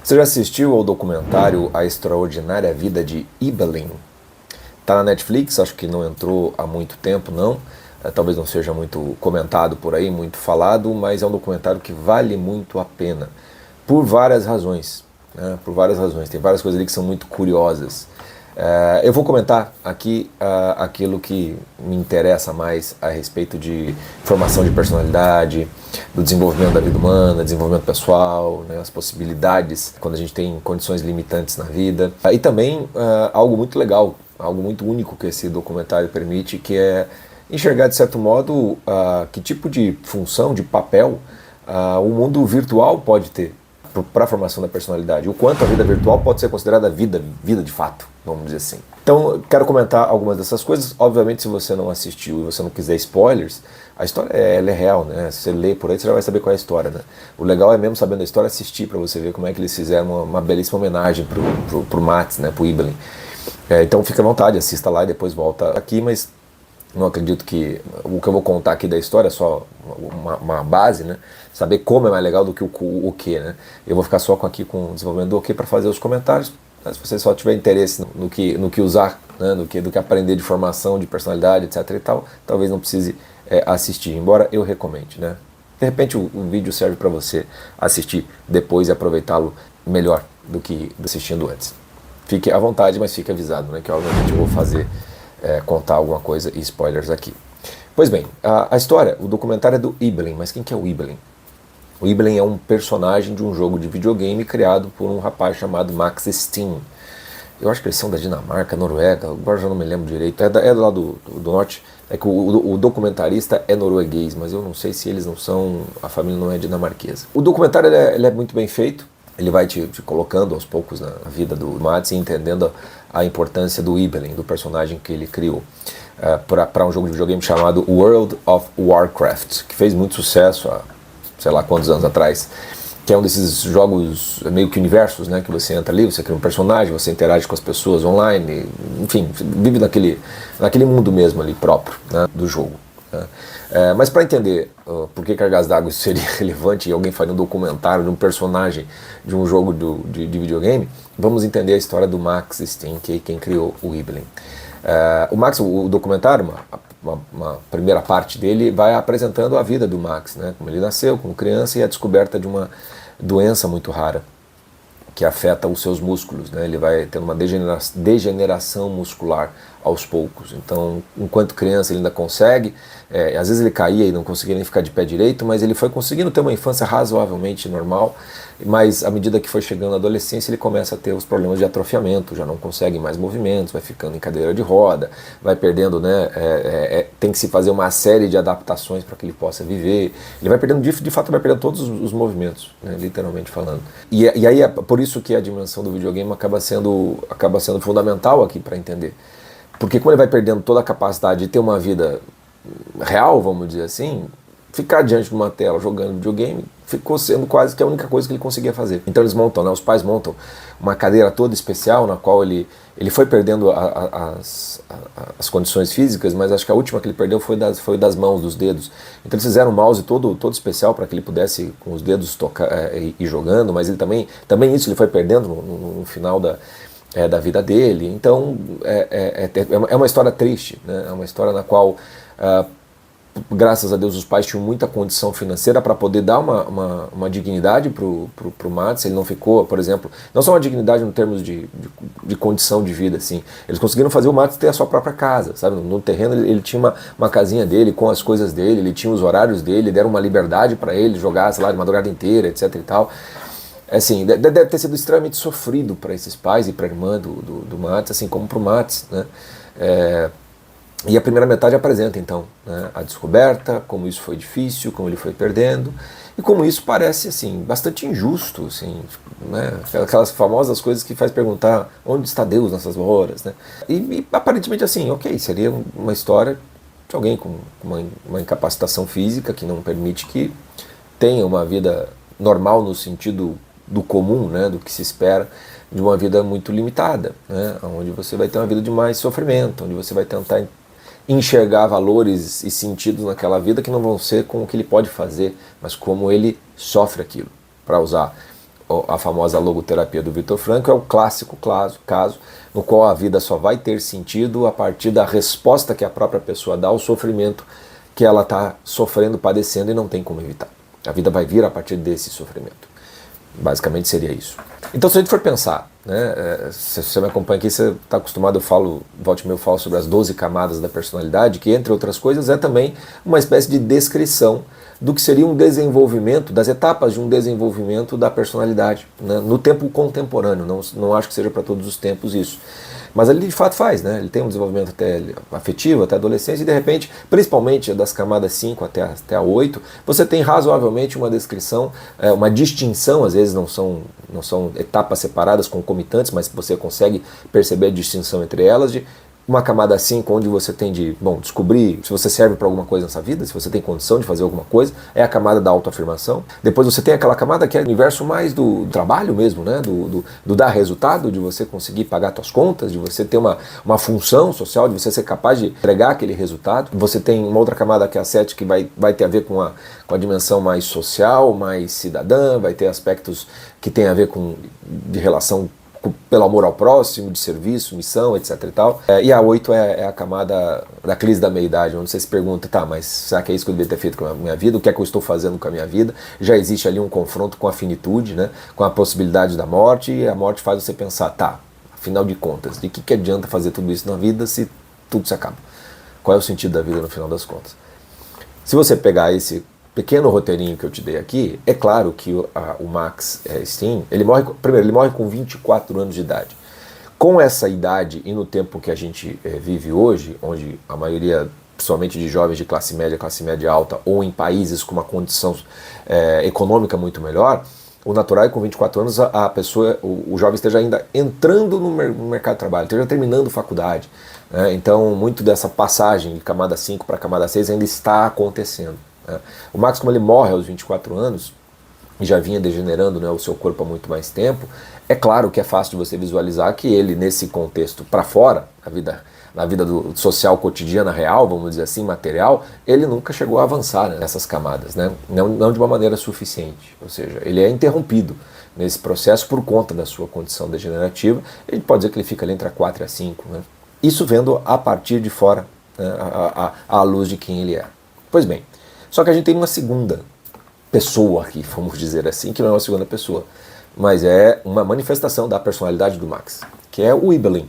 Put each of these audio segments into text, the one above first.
Você já assistiu ao documentário A Extraordinária Vida de Ibelin? Tá na Netflix, acho que não entrou há muito tempo, não. Talvez não seja muito comentado por aí, muito falado, mas é um documentário que vale muito a pena. Por várias razões, né? Por várias razões. Tem várias coisas ali que são muito curiosas. Eu vou comentar aqui aquilo que me interessa mais a respeito de formação de personalidade, do desenvolvimento da vida humana, desenvolvimento pessoal, né, as possibilidades quando a gente tem condições limitantes na vida. E também algo muito legal, algo muito único que esse documentário permite, que é enxergar de certo modo que tipo de função, de papel o mundo virtual pode ter para a formação da personalidade, o quanto a vida virtual pode ser considerada vida de fato, vamos dizer assim. Então, eu quero comentar algumas dessas coisas. Obviamente, se você não assistiu e você não quiser spoilers, a história ela é real, né? Se você lê por aí, você já vai saber qual é a história, né? O legal é mesmo, sabendo a história, assistir para você ver como é que eles fizeram uma belíssima homenagem pro Mats, né? Pro Ibelin. Então, fica à vontade, assista lá e depois volta aqui, mas não acredito que o que eu vou contar aqui da história é só uma base, né? Saber como é mais legal do que o que, né? Eu vou ficar só aqui com o desenvolvimento do que para fazer os comentários. Mas se você só tiver interesse no que usar, né? do que aprender de formação, de personalidade, etc e tal, talvez não precise assistir, embora eu recomende, né? De repente o vídeo serve para você assistir depois e aproveitá-lo melhor do que assistindo antes. Fique à vontade, mas fique avisado, né? Que obviamente eu vou fazer contar alguma coisa e spoilers aqui. Pois bem, a história, o documentário é do Ibelin, mas quem que é o Ibelin? O Ibelin é um personagem de um jogo de videogame criado por um rapaz chamado Max Steen. Eu acho que eles são da Dinamarca, Noruega, agora já não me lembro direito, é lá do norte. É que o documentarista é norueguês, mas eu não sei se eles não são, a família não é dinamarquesa. O documentário ele é muito bem feito, ele vai te colocando aos poucos na vida do Mads e entendendo a importância do Ibelin, do personagem que ele criou, para um jogo de videogame chamado World of Warcraft, que fez muito sucesso há sei lá quantos anos atrás, que é um desses jogos meio que universos, né, que você entra ali, você cria um personagem, você interage com as pessoas online, enfim, vive naquele mundo mesmo ali próprio, né, do jogo. Né. Mas para entender por que Cargas d'Água isso seria relevante e alguém faria um documentário de um personagem de um jogo de videogame, vamos entender a história do Max Steen, que é quem criou o Ibelin. O Max, o documentário, uma primeira parte dele vai apresentando a vida do Max, né? Como ele nasceu, como criança, e a descoberta de uma doença muito rara que afeta os seus músculos, né? Ele vai tendo uma degeneração muscular aos poucos. Então, enquanto criança ele ainda consegue, às vezes ele caía e não conseguia nem ficar de pé direito, mas ele foi conseguindo ter uma infância razoavelmente normal, mas à medida que foi chegando a adolescência ele começa a ter os problemas de atrofiamento, já não consegue mais movimentos, vai ficando em cadeira de roda, vai perdendo, né, tem que se fazer uma série de adaptações para que ele possa viver, ele vai perdendo, de fato vai perdendo todos os movimentos, né, literalmente falando. E aí é por isso que a dimensão do videogame acaba sendo fundamental aqui para entender. Porque quando ele vai perdendo toda a capacidade de ter uma vida real, vamos dizer assim, ficar diante de uma tela jogando videogame ficou sendo quase que a única coisa que ele conseguia fazer. Então eles montam, né, os pais montam uma cadeira toda especial na qual ele foi perdendo as condições físicas, mas acho que a última que ele perdeu foi das mãos, dos dedos. Então eles fizeram um mouse todo especial para que ele pudesse com os dedos tocar e jogando, mas ele também isso ele foi perdendo no final da vida dele. Então é uma história triste, né? É uma história na qual graças a Deus os pais tinham muita condição financeira para poder dar uma dignidade pro Mads. Ele não ficou, por exemplo, não só uma dignidade em termos de condição de vida, assim. Eles conseguiram fazer o Mads ter a sua própria casa, sabe? No terreno ele tinha uma casinha dele com as coisas dele, ele tinha os horários dele, deram uma liberdade para ele jogar, sei lá, de madrugada inteira, etc e tal. Assim, deve ter sido extremamente sofrido para esses pais e para a irmã do Mads, assim como para o Mads, né? E a primeira metade apresenta, então, né, a descoberta, como isso foi difícil, como ele foi perdendo, e como isso parece, assim, bastante injusto, assim, né, aquelas famosas coisas que faz perguntar onde está Deus nessas horas, né? E aparentemente, assim, ok, seria uma história de alguém com uma incapacitação física que não permite que tenha uma vida normal no sentido do comum, né, do que se espera de uma vida muito limitada, né, onde você vai ter uma vida de mais sofrimento, onde você vai tentar enxergar valores e sentidos naquela vida que não vão ser com o que ele pode fazer, mas como ele sofre aquilo, para usar a famosa logoterapia do Viktor Frankl, é o clássico caso no qual a vida só vai ter sentido a partir da resposta que a própria pessoa dá ao sofrimento que ela está sofrendo, padecendo e não tem como evitar. A vida vai vir a partir desse sofrimento. Basicamente seria isso. Então, se a gente for pensar, né, se você me acompanha aqui, você está acostumado, eu falo, volte e meia, eu falo sobre as 12 camadas da personalidade, que entre outras coisas é também uma espécie de descrição do que seria um desenvolvimento, das etapas de um desenvolvimento da personalidade, né, no tempo contemporâneo. Não acho que seja para todos os tempos isso. Mas ele de fato faz, né? Ele tem um desenvolvimento até afetivo, até a adolescência, e de repente, principalmente das camadas 5 até a 8, você tem razoavelmente uma descrição, uma distinção, às vezes não são etapas separadas, concomitantes, mas você consegue perceber a distinção entre elas, de uma camada 5, onde você tem de, descobrir se você serve para alguma coisa nessa vida, se você tem condição de fazer alguma coisa, é a camada da autoafirmação. Depois você tem aquela camada que é o universo mais do trabalho mesmo, né? do dar resultado, de você conseguir pagar suas contas, de você ter uma função social, de você ser capaz de entregar aquele resultado. Você tem uma outra camada que é a 7, que vai ter a ver com a dimensão mais social, mais cidadã, vai ter aspectos que tem a ver de relação pelo amor ao próximo, de serviço, missão, etc e tal. E a 8 é a camada da crise da meia-idade, onde você se pergunta, tá, mas será que é isso que eu devia ter feito com a minha vida? O que é que eu estou fazendo com a minha vida? Já existe ali um confronto com a finitude, né? Com a possibilidade da morte, e a morte faz você pensar, tá, afinal de contas, de que adianta fazer tudo isso na vida se tudo se acaba? Qual é o sentido da vida no final das contas? Se você pegar esse pequeno roteirinho que eu te dei aqui, é claro que o Max Steen, ele morre com 24 anos de idade. Com essa idade e no tempo que a gente vive hoje, onde a maioria, principalmente de jovens de classe média alta, ou em países com uma condição econômica muito melhor, o natural é que com 24 anos a pessoa, o jovem esteja ainda entrando no mercado de trabalho, esteja terminando faculdade. Então, muito dessa passagem de camada 5 para camada 6 ainda está acontecendo. O Max, como ele morre aos 24 anos e já vinha degenerando, né, o seu corpo há muito mais tempo, é claro que é fácil de você visualizar que ele, nesse contexto para fora, na vida social cotidiana real, vamos dizer assim, material, ele nunca chegou a avançar, né, nessas camadas, né? Não de uma maneira suficiente. Ou seja, ele é interrompido nesse processo por conta da sua condição degenerativa. A gente pode dizer que ele fica ali entre a 4 e a 5. Né? Isso vendo a partir de fora, né, à luz de quem ele é. Pois bem, só que a gente tem uma segunda pessoa aqui, vamos dizer assim, que não é uma segunda pessoa, mas é uma manifestação da personalidade do Max, que é o Ibelin,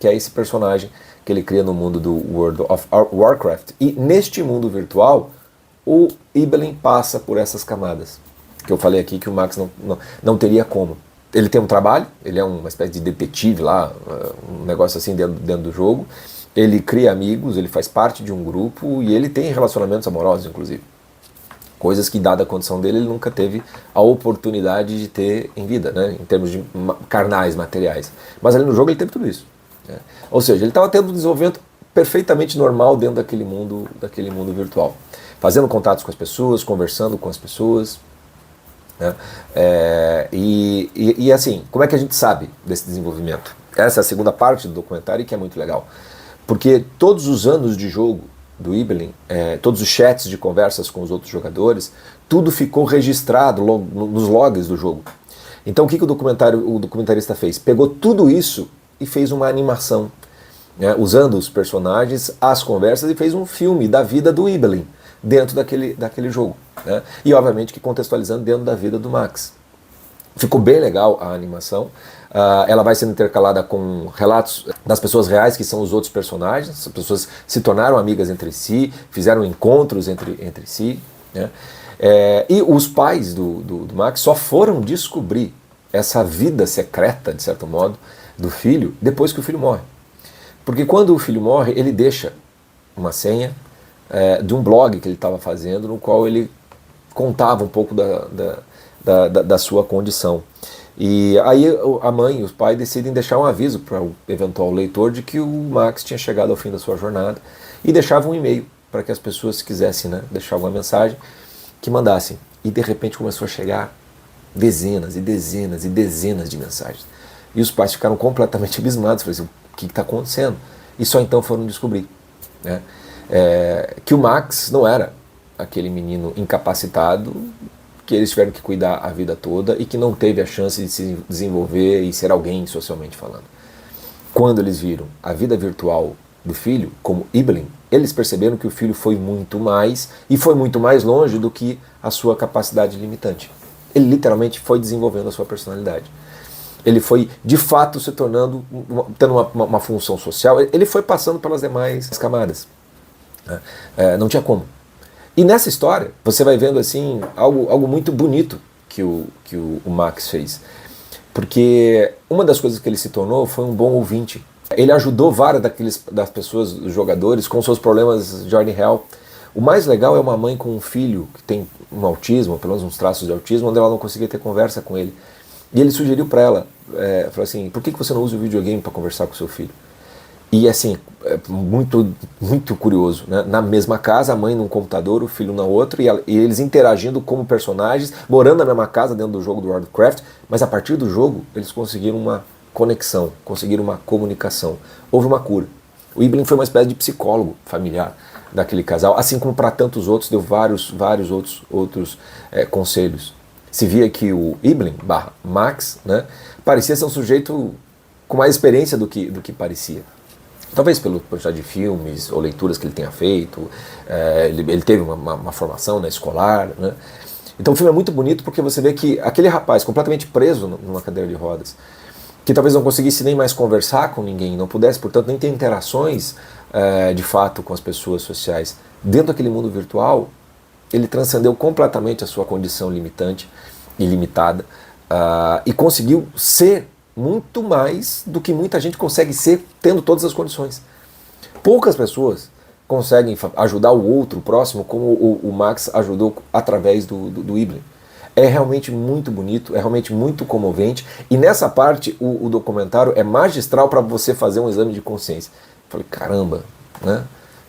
que é esse personagem que ele cria no mundo do World of Warcraft. E neste mundo virtual, o Ibelin passa por essas camadas, que eu falei aqui que o Max não teria como. Ele tem um trabalho, ele é uma espécie de detetive lá, um negócio assim dentro do jogo. Ele cria amigos, ele faz parte de um grupo e ele tem relacionamentos amorosos, inclusive. Coisas que, dada a condição dele, ele nunca teve a oportunidade de ter em vida, né? Em termos de carnais, materiais. Mas ali no jogo ele teve tudo isso. Né? Ou seja, ele estava tendo um desenvolvimento perfeitamente normal dentro daquele mundo virtual. Fazendo contatos com as pessoas, conversando com as pessoas. Né? E assim, como é que a gente sabe desse desenvolvimento? Essa é a segunda parte do documentário, que é muito legal. Porque todos os anos de jogo do Ibelin, todos os chats de conversas com os outros jogadores, tudo ficou registrado nos logs do jogo. Então o que o documentarista fez? Pegou tudo isso e fez uma animação, né, usando os personagens, as conversas, e fez um filme da vida do Ibelin dentro daquele jogo. Né? E obviamente que contextualizando dentro da vida do Max. Ficou bem legal a animação. Ela vai sendo intercalada com relatos das pessoas reais, que são os outros personagens. As pessoas se tornaram amigas entre si, fizeram encontros entre si. Né? E os pais do Max só foram descobrir essa vida secreta, de certo modo, do filho, depois que o filho morre. Porque quando o filho morre, ele deixa uma senha de um blog que ele estava fazendo, no qual ele contava um pouco da sua condição. E aí a mãe e os pais decidem deixar um aviso para o eventual leitor de que o Max tinha chegado ao fim da sua jornada e deixavam um e-mail para que as pessoas, se quisessem, né, deixar alguma mensagem, que mandassem. E de repente começou a chegar dezenas e dezenas e dezenas de mensagens. E os pais ficaram completamente abismados, falaram assim, o que está acontecendo? E só então foram descobrir, né, que o Max não era aquele menino incapacitado que eles tiveram que cuidar a vida toda e que não teve a chance de se desenvolver e ser alguém socialmente falando. Quando eles viram a vida virtual do filho, como Ibelin, eles perceberam que o filho foi muito mais e foi muito mais longe do que a sua capacidade limitante. Ele literalmente foi desenvolvendo a sua personalidade. Ele foi, de fato, se tornando, tendo uma função social, ele foi passando pelas demais camadas. Não tinha como. E nessa história, você vai vendo assim algo muito bonito que o Max fez. Porque uma das coisas que ele se tornou foi um bom ouvinte. Ele ajudou várias das pessoas, dos jogadores, com seus problemas de ordem real. O mais legal é uma mãe com um filho que tem um autismo, pelo menos uns traços de autismo, onde ela não conseguia ter conversa com ele. E ele sugeriu para ela, falou assim, por que você não usa o videogame para conversar com seu filho? E assim, muito, muito curioso, né? Na mesma casa, a mãe num computador, o filho na outra, e eles interagindo como personagens, morando na mesma casa dentro do jogo do World of Warcraft, mas a partir do jogo eles conseguiram uma conexão, conseguiram uma comunicação. Houve uma cura. O Ibelin foi uma espécie de psicólogo familiar daquele casal, assim como para tantos outros, deu vários outros conselhos. Se via que o Ibelin, Max, né, parecia ser um sujeito com mais experiência do que parecia. Talvez pela quantidade de filmes ou leituras que ele tenha feito, ele teve uma formação, né, escolar, né? Então o filme é muito bonito porque você vê que aquele rapaz completamente preso numa cadeira de rodas, que talvez não conseguisse nem mais conversar com ninguém, não pudesse, portanto, nem ter interações de fato com as pessoas sociais, dentro daquele mundo virtual, ele transcendeu completamente a sua condição limitante e limitada e conseguiu ser muito mais do que muita gente consegue ser tendo todas as condições. Poucas pessoas conseguem ajudar o outro, o próximo, como o Max ajudou através do Ibelin. É realmente muito bonito, é realmente muito comovente, e nessa parte o documentário é magistral para você fazer um exame de consciência. Falei, caramba, né?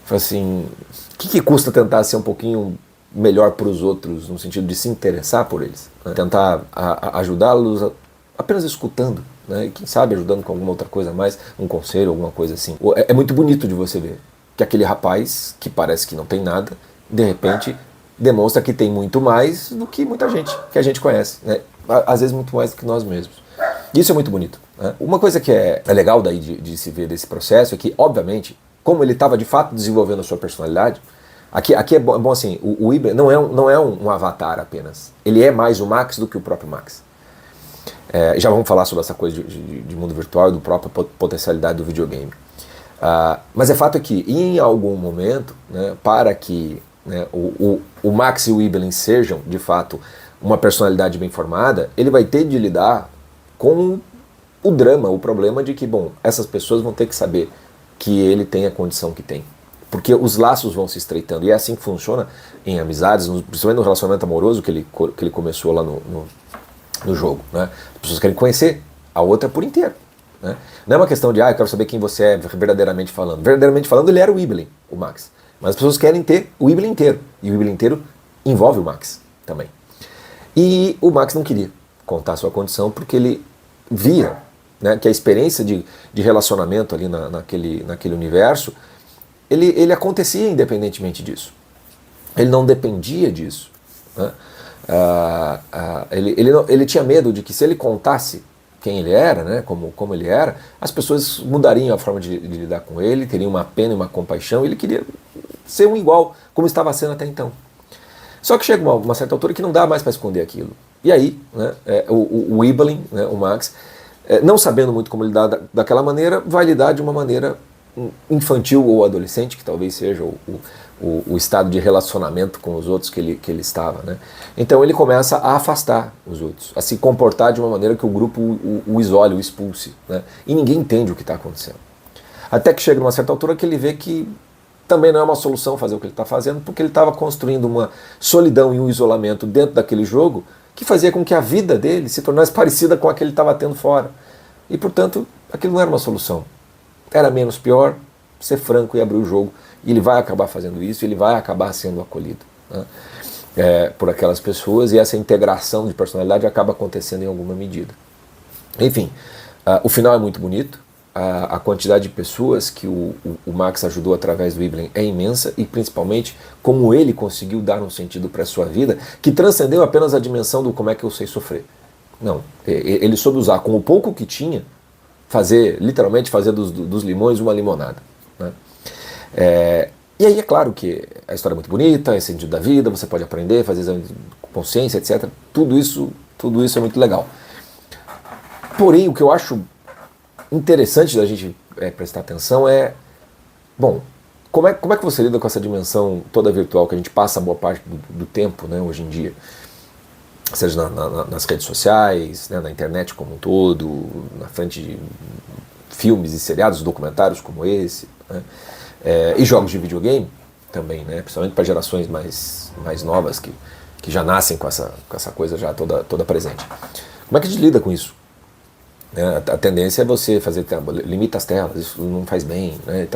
Falei assim, o que custa tentar ser um pouquinho melhor para os outros, no sentido de se interessar por eles? Né? Tentar ajudá-los apenas escutando, né? E quem sabe ajudando com alguma outra coisa a mais, um conselho, alguma coisa assim. É muito bonito de você ver que aquele rapaz, que parece que não tem nada, de repente demonstra que tem muito mais do que muita gente que a gente conhece, né? Às vezes muito mais do que nós mesmos. Isso é muito bonito, né? Uma coisa que é legal daí de se ver desse processo é que, obviamente, como ele estava de fato desenvolvendo a sua personalidade, aqui é bom assim, o Ibelin não é um avatar apenas, ele é mais o Max do que o próprio Max. Já vamos falar sobre essa coisa de mundo virtual e da própria potencialidade do videogame. Mas fato é que, em algum momento, né, para que, né, o Max e o Ibelin sejam, de fato, uma personalidade bem formada, ele vai ter de lidar com o drama, o problema de que, bom, essas pessoas vão ter que saber que ele tem a condição que tem. Porque os laços vão se estreitando. E é assim que funciona em amizades, principalmente no relacionamento amoroso que ele começou lá no jogo, né? As pessoas querem conhecer a outra por inteiro, né? Não é uma questão de, eu quero saber quem você é verdadeiramente falando. Verdadeiramente falando, ele era o Ibelin, o Max. Mas as pessoas querem ter o Ibelin inteiro. E o Ibelin inteiro envolve o Max também. E o Max não queria contar a sua condição porque ele via, né, que a experiência de relacionamento ali naquele universo, ele acontecia independentemente disso. Ele não dependia disso, né? Ele tinha medo de que se ele contasse quem ele era, né, como ele era, as pessoas mudariam a forma de lidar com ele, teriam uma pena e uma compaixão, e ele queria ser um igual, como estava sendo até então. Só que chega uma certa altura que não dá mais para esconder aquilo. E aí, né, o Ibelin, né, o Max, não sabendo muito como lidar daquela maneira, vai lidar de uma maneira infantil ou adolescente, que talvez seja o estado de relacionamento com os outros que ele estava, né? Então ele começa a afastar os outros, a se comportar de uma maneira que o grupo o isole, o expulse, né? E ninguém entende o que está acontecendo. Até que chega numa certa altura que ele vê que também não é uma solução fazer o que ele está fazendo, porque ele estava construindo uma solidão e um isolamento dentro daquele jogo que fazia com que a vida dele se tornasse parecida com a que ele estava tendo fora. E, portanto, aquilo não era uma solução. Era menos pior ser franco e abrir o jogo. E ele vai acabar fazendo isso, ele vai acabar sendo acolhido, né, por aquelas pessoas, e essa integração de personalidade acaba acontecendo em alguma medida. Enfim, o final é muito bonito, a quantidade de pessoas que o Max ajudou através do Ibelin é imensa, e principalmente como ele conseguiu dar um sentido para a sua vida que transcendeu apenas a dimensão do como é que eu sei sofrer. Não, ele soube usar com o pouco que tinha, literalmente fazer dos limões uma limonada, né? E aí é claro que a história é muito bonita, é sentido da vida, você pode aprender, fazer exame de consciência, etc. Tudo isso é muito legal. Porém, o que eu acho interessante da gente prestar atenção é, bom, como é que você lida com essa dimensão toda virtual que a gente passa boa parte do tempo, né, hoje em dia? Seja nas redes sociais, né, na internet como um todo, na frente de filmes e seriados, documentários como esse, né, e jogos de videogame também, né, principalmente para gerações mais novas que já nascem com essa coisa já toda presente. Como é que a gente lida com isso? A tendência é você limita as telas, isso não faz bem, né?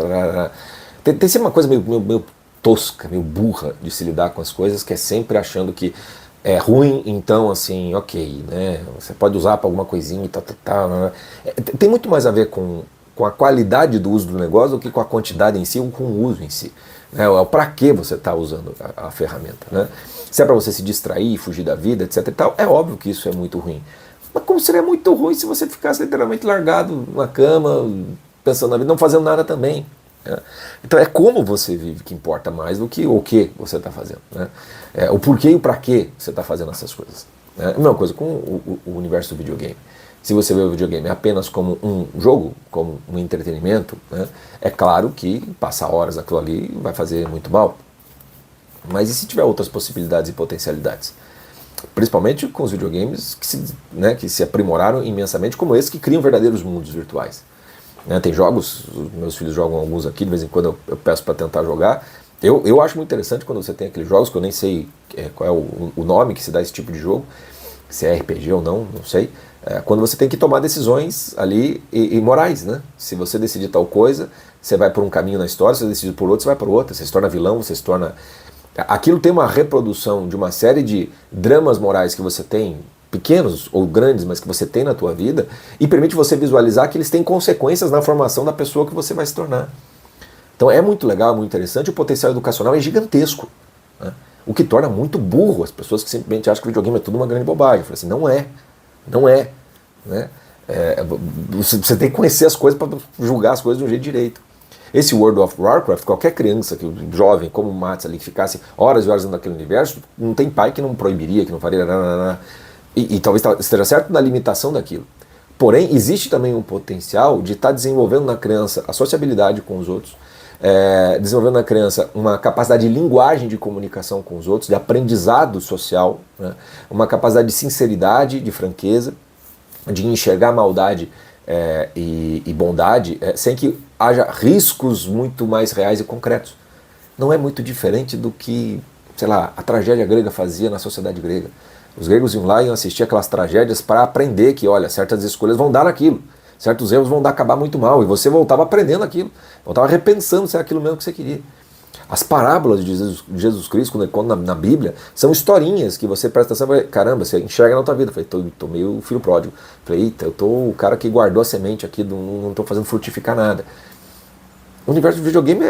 Tem sempre uma coisa meio tosca, meio burra de se lidar com as coisas, que é sempre achando que é ruim, então assim, ok, né? Você pode usar para alguma coisinha e tal. Tem muito mais a ver com a qualidade do uso do negócio do que com a quantidade em si ou com o uso em si, né? O para que você está usando a ferramenta, né? Se é para você se distrair, fugir da vida, etc e tal, é óbvio que isso é muito ruim. Mas como seria muito ruim se você ficasse literalmente largado na cama, pensando na vida, não fazendo nada também, né? Então é como você vive que importa mais do que o que você está fazendo, né? O porquê e o para que você está fazendo essas coisas, né? A mesma coisa com o universo do videogame. Se você vê o videogame apenas como um jogo, como um entretenimento, né, é claro que passar horas naquilo ali vai fazer muito mal. Mas e se tiver outras possibilidades e potencialidades? Principalmente com os videogames que se aprimoraram imensamente, como esses que criam verdadeiros mundos virtuais, né? Tem jogos, meus filhos jogam alguns aqui, de vez em quando eu peço para tentar jogar. Eu acho muito interessante quando você tem aqueles jogos que eu nem sei qual é o nome que se dá a esse tipo de jogo, se é RPG ou não sei. Quando você tem que tomar decisões ali e morais, né? Se você decidir tal coisa, você vai por um caminho na história, se você decidir por outro, você vai por outro. Você se torna vilão, você se torna... Aquilo tem uma reprodução de uma série de dramas morais que você tem, pequenos ou grandes, mas que você tem na tua vida, e permite você visualizar que eles têm consequências na formação da pessoa que você vai se tornar. Então é muito legal, é muito interessante, o potencial educacional é gigantesco, né? O que torna muito burro as pessoas que simplesmente acham que o videogame é tudo uma grande bobagem. Eu falei assim, não é, né? Você tem que conhecer as coisas para julgar as coisas de um jeito direito. Esse World of Warcraft, qualquer criança, jovem como o Mats ali, que ficasse horas e horas dentro daquele universo, não tem pai que não proibiria, que não faria nada. E talvez esteja certo na limitação daquilo. Porém, existe também um potencial de estar desenvolvendo na criança a sociabilidade com os outros, desenvolvendo na criança uma capacidade de linguagem de comunicação com os outros, de aprendizado social, né? Uma capacidade de sinceridade, de franqueza, de enxergar maldade e bondade, sem que haja riscos muito mais reais e concretos. Não é muito diferente do que, sei lá, a tragédia grega fazia na sociedade grega. Os gregos iam lá e iam assistir aquelas tragédias para aprender que, olha, certas escolhas vão dar naquilo, certos erros vão acabar muito mal, e você voltava aprendendo aquilo, voltava repensando se era aquilo mesmo que você queria. As parábolas de Jesus Cristo, quando ele conta na Bíblia, são historinhas que você presta atenção e fala, caramba, você enxerga na tua vida. Eu falei, tô meio filho pródigo. Eu falei, eita, eu tô o cara que guardou a semente aqui, não tô fazendo frutificar nada. O universo do videogame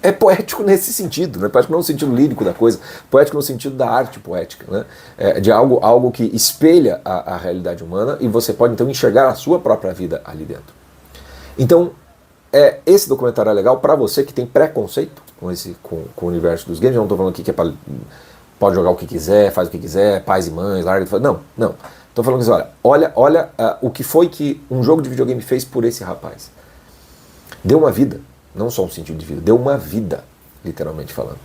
é poético nesse sentido, né? Poético não no sentido lírico da coisa, poético no sentido da arte poética, né? De algo que espelha a realidade humana, e você pode então enxergar a sua própria vida ali dentro. Então, esse documentário é legal para você que tem preconceito com o universo dos games. Eu não estou falando aqui que pode jogar o que quiser, faz o que quiser, pais e mães, larga. Não. Estou falando assim, olha o que foi que um jogo de videogame fez por esse rapaz. Deu uma vida, não só um sentido de vida, deu uma vida, literalmente falando.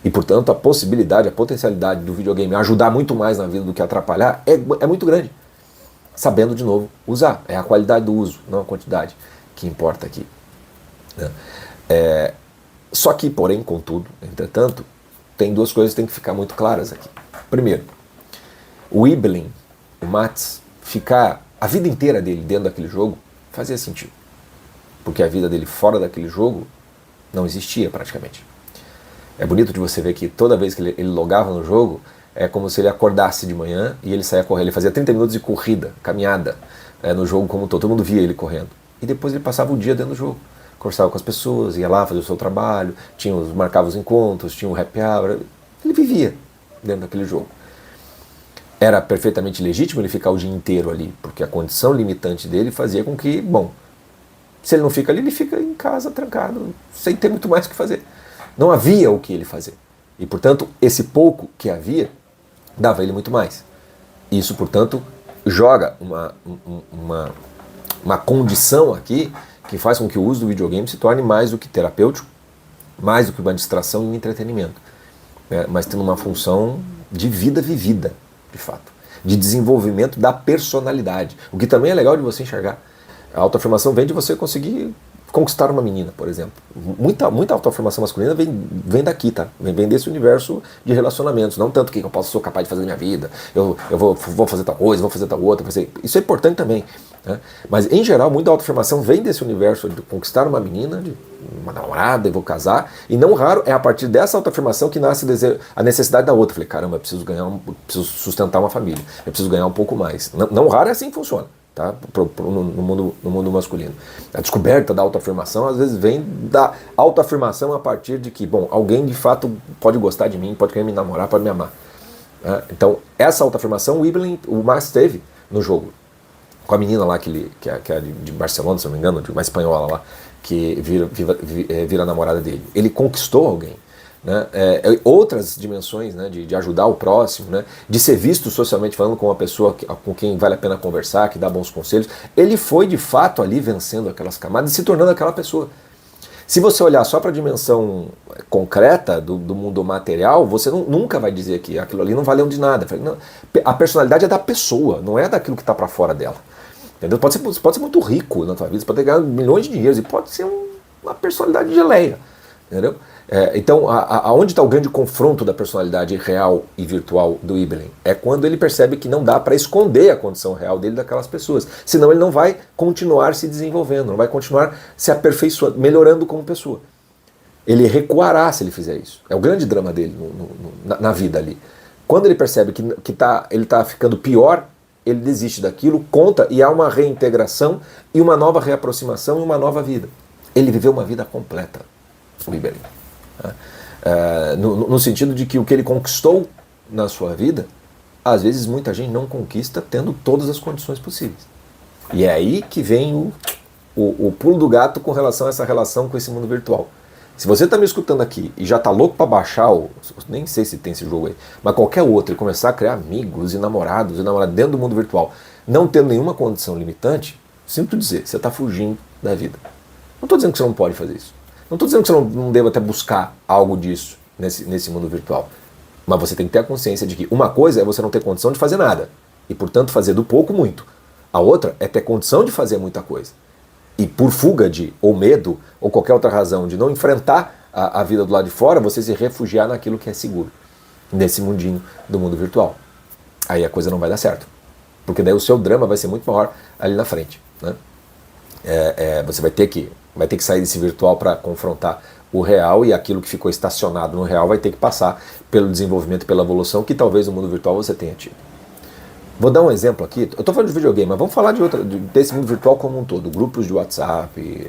E, portanto, a possibilidade, a potencialidade do videogame ajudar muito mais na vida do que atrapalhar é muito grande. Sabendo, de novo, usar. É a qualidade do uso, não a quantidade que importa aqui. Só que, porém, contudo, entretanto, tem duas coisas que têm que ficar muito claras aqui. Primeiro, o Ibelin, o Mats, ficar a vida inteira dele dentro daquele jogo fazia sentido. Porque a vida dele fora daquele jogo não existia praticamente. É bonito de você ver que toda vez que ele logava no jogo, é como se ele acordasse de manhã e ele saía correr. Ele fazia 30 minutos de corrida, caminhada, no jogo como um todo mundo via ele correndo. E depois ele passava o dia dentro do jogo, conversava com as pessoas, ia lá fazer o seu trabalho, marcava os encontros, tinha um happy hour, ele vivia dentro daquele jogo. Era perfeitamente legítimo ele ficar o dia inteiro ali, porque a condição limitante dele fazia com que, bom, se ele não fica ali, ele fica em casa trancado, sem ter muito mais o que fazer. Não havia o que ele fazer. E, portanto, esse pouco que havia, dava a ele muito mais. Isso, portanto, joga uma condição aqui que faz com que o uso do videogame se torne mais do que terapêutico, mais do que uma distração e um entretenimento, né? Mas tendo uma função de vida vivida, de fato, de desenvolvimento da personalidade, o que também é legal de você enxergar. A autoafirmação vem de você conseguir conquistar uma menina, por exemplo. Muita autoafirmação masculina vem daqui, tá? Vem desse universo de relacionamentos, não tanto que eu sou capaz de fazer na minha vida, eu vou fazer tal coisa, vou fazer tal outra, isso é importante também, né? Mas em geral, muita autoafirmação vem desse universo de conquistar uma menina, de uma namorada, eu vou casar, e não raro é a partir dessa autoafirmação que nasce a necessidade da outra. Falei, caramba, eu preciso preciso sustentar uma família, eu preciso ganhar um pouco mais. Não raro é assim que funciona. Tá? No mundo masculino. A descoberta da autoafirmação às vezes vem da autoafirmação a partir de que, bom, alguém de fato pode gostar de mim, pode querer me namorar, pode me amar. Então, essa autoafirmação o Max teve no jogo. Com a menina lá, que é de Barcelona, se não me engano, de uma espanhola lá, que vira a namorada dele. Ele conquistou alguém. Né? Outras dimensões, né? de ajudar o próximo, né? De ser visto socialmente falando com uma pessoa com quem vale a pena conversar, que dá bons conselhos. Ele foi de fato ali vencendo aquelas camadas e se tornando aquela pessoa. Se você olhar só para a dimensão concreta do mundo material, você nunca vai dizer que aquilo ali não valeu de nada. Não, a personalidade é da pessoa, não é daquilo que está para fora dela. Entendeu? Pode ser muito rico na tua vida, você pode ter ganhado milhões de dinheiros e pode ser uma personalidade de geleia. Entendeu? Então, aonde está o grande confronto da personalidade real e virtual do Ibelin? É quando ele percebe que não dá para esconder a condição real dele daquelas pessoas. Senão ele não vai continuar se desenvolvendo, não vai continuar se aperfeiçoando, melhorando como pessoa. Ele recuará se ele fizer isso. É o grande drama dele na vida ali. Quando ele percebe que ele está ficando pior, ele desiste daquilo, conta e há uma reintegração e uma nova reaproximação e uma nova vida. Ele viveu uma vida completa, o Ibelin. No sentido de que o que ele conquistou na sua vida, às vezes muita gente não conquista tendo todas as condições possíveis. E é aí que vem o pulo do gato com relação a essa relação com esse mundo virtual. Se você está me escutando aqui e já está louco para baixar, nem sei se tem esse jogo aí, mas qualquer outro, e começar a criar amigos e namorados dentro do mundo virtual, não tendo nenhuma condição limitante, sinto dizer, você está fugindo da vida. Não estou dizendo que você não pode fazer isso. Não estou dizendo que você não deva até buscar algo disso nesse mundo virtual. Mas você tem que ter a consciência de que uma coisa é você não ter condição de fazer nada. E, portanto, fazer do pouco muito. A outra é ter condição de fazer muita coisa. E por fuga ou medo, ou qualquer outra razão, de não enfrentar a vida do lado de fora, você se refugiar naquilo que é seguro. Nesse mundinho do mundo virtual. Aí a coisa não vai dar certo. Porque daí o seu drama vai ser muito maior ali na frente. Né? Você vai ter que sair desse virtual para confrontar o real, e aquilo que ficou estacionado no real vai ter que passar pelo desenvolvimento, pela evolução que talvez no mundo virtual você tenha tido. Vou dar um exemplo aqui, eu estou falando de videogame, mas vamos falar desse mundo virtual como um todo, grupos de WhatsApp,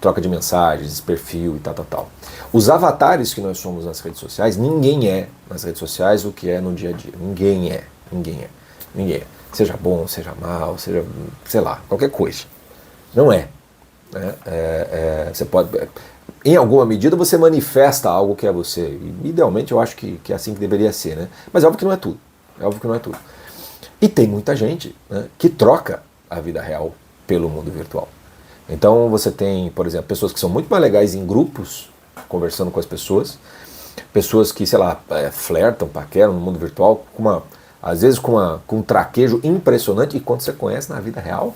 troca de mensagens, perfil e tal. Os avatares que nós somos nas redes sociais, ninguém é nas redes sociais o que é no dia a dia, ninguém é. Seja bom, seja mal, seja, sei lá, qualquer coisa. Não é. Você pode, em alguma medida você manifesta algo que é você, e idealmente eu acho que é assim que deveria ser, né? Mas é óbvio que não é tudo, E tem muita gente, né, que troca a vida real pelo mundo virtual. Então você tem, por exemplo, pessoas que são muito mais legais em grupos, conversando com as pessoas que, sei lá, flertam, paqueram no mundo virtual, às vezes com um traquejo impressionante, e quando você conhece na vida real,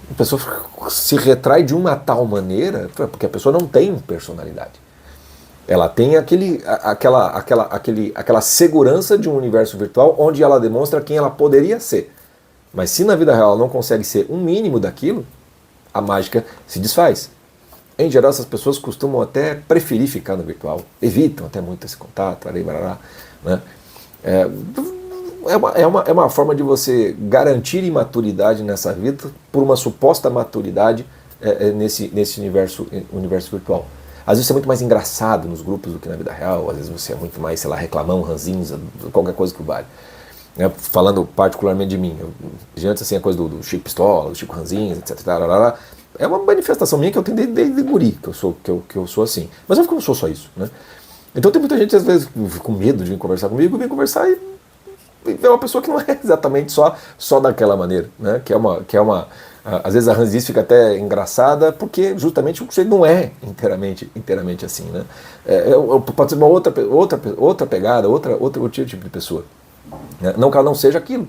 a pessoa se retrai de uma tal maneira, porque a pessoa não tem personalidade. Ela tem aquela segurança de um universo virtual onde ela demonstra quem ela poderia ser. Mas se na vida real ela não consegue ser um mínimo daquilo, a mágica se desfaz. Em geral, essas pessoas costumam até preferir ficar no virtual, evitam até muito esse contato, né? é uma forma de você garantir imaturidade nessa vida por uma suposta maturidade nesse universo virtual. Às vezes você é muito mais engraçado nos grupos do que na vida real, às vezes você é muito mais, sei lá, reclamão, ranzinza, qualquer coisa que vale. Falando particularmente de mim, diante assim, a coisa do Chico Pistola, do Chico Ranzinza, etc. É uma manifestação minha que eu tenho desde guri, que eu sou assim. Mas eu não sou só isso, né? Então tem muita gente, às vezes, com medo de vir conversar comigo, vem conversar e é uma pessoa que não é exatamente só daquela maneira, né? Às vezes a ranzice fica até engraçada porque justamente você não é inteiramente assim, né? Pode ser uma outra pegada, outro tipo de pessoa. Né? Não que ela não seja aquilo,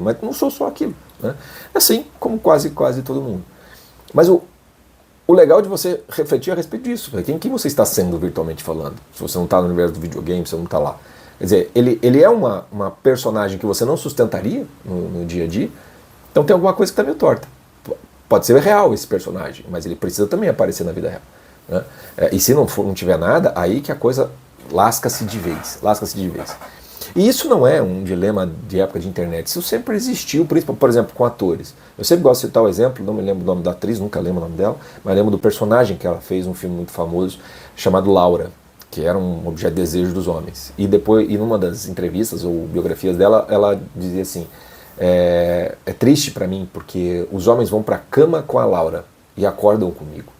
mas não sou só aquilo, né? Assim como quase todo mundo. Mas o legal de você refletir a respeito disso, quem você está sendo virtualmente falando? Se você não está no universo do videogame, você não está lá. Quer dizer, ele é uma personagem que você não sustentaria no dia a dia, então tem alguma coisa que está meio torta. Pode ser real esse personagem, mas ele precisa também aparecer na vida real. Né? E se não tiver nada, aí que a coisa lasca-se de vez. E isso não é um dilema de época de internet, isso sempre existiu, por exemplo, com atores. Eu sempre gosto de citar o exemplo, não me lembro o nome da atriz, nunca lembro o nome dela, mas lembro do personagem que ela fez, um filme muito famoso, chamado Laura, que era um objeto de desejo dos homens. E depois, em uma das entrevistas ou biografias dela, ela dizia assim, é triste pra mim, porque os homens vão pra cama com a Laura e acordam comigo.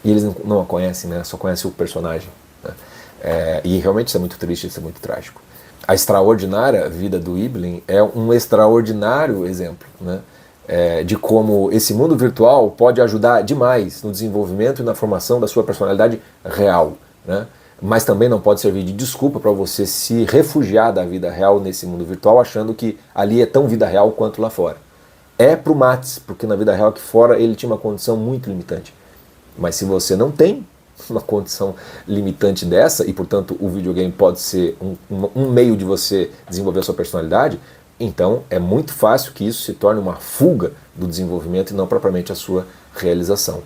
E eles não a conhecem, né? Só conhecem o personagem. Né? E realmente isso é muito triste, isso é muito trágico. A extraordinária vida do Ibelin é um extraordinário exemplo, né? De como esse mundo virtual pode ajudar demais no desenvolvimento e na formação da sua personalidade real, né? Mas também não pode servir de desculpa para você se refugiar da vida real nesse mundo virtual, achando que ali é tão vida real quanto lá fora. É pro Mats, porque na vida real aqui fora ele tinha uma condição muito limitante. Mas se você não tem uma condição limitante dessa, e portanto o videogame pode ser um meio de você desenvolver a sua personalidade, então é muito fácil que isso se torne uma fuga do desenvolvimento e não propriamente a sua realização.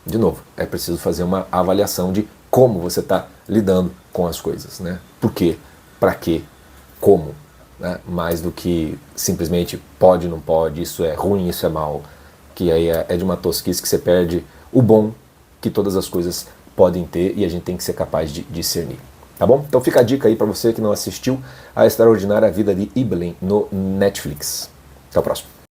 De novo, é preciso fazer uma avaliação de como você está lidando com as coisas, né? Por quê? Para quê? Como? Né? Mais do que simplesmente pode, não pode, isso é ruim, isso é mal, que aí é de uma tosquice que você perde o bom que todas as coisas podem ter e a gente tem que ser capaz de discernir. Tá bom? Então fica a dica aí para você que não assistiu a Extraordinária Vida de Ibelin no Netflix. Até o próximo.